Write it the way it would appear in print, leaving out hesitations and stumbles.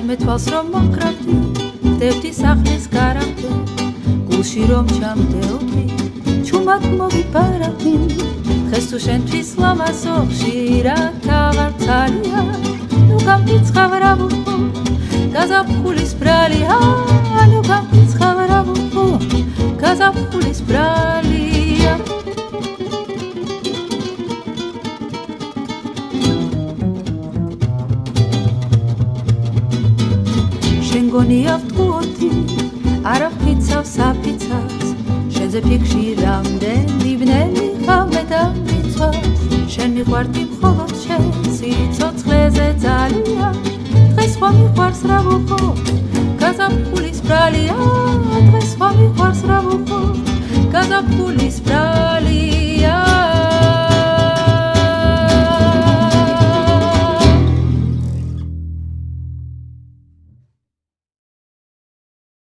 სადმე თვალს რომ მოკრავდი ხდებდი სახლის გარამდე გულში რომ ჩამდეოდი ჩუმად მოგიფარავდი დღეს თუ შენთვის ლამაზო ხშირად აღარ ცალია ნუ გამკიცხავ რა ვუხო გაზაფხულის ბრალია ნუ გამკიცხავ რა ვუხო გაზაფხულის ბრალია შენ გონია ვთქუოდი არა ვფიცავ საფიცავს შენზე ფიქში რამდენი ბნელი ხავ მე დამიცვავს შენ მიყვარდი მხოლოდ შენ სიცოცხლეზე ძალიან დღეს ხომ მიყვარს რა ვუხო გაზაფხულის ბრალია დღეს ხომ მიყვარს რა ვუხო გაზაფხულის ბრალია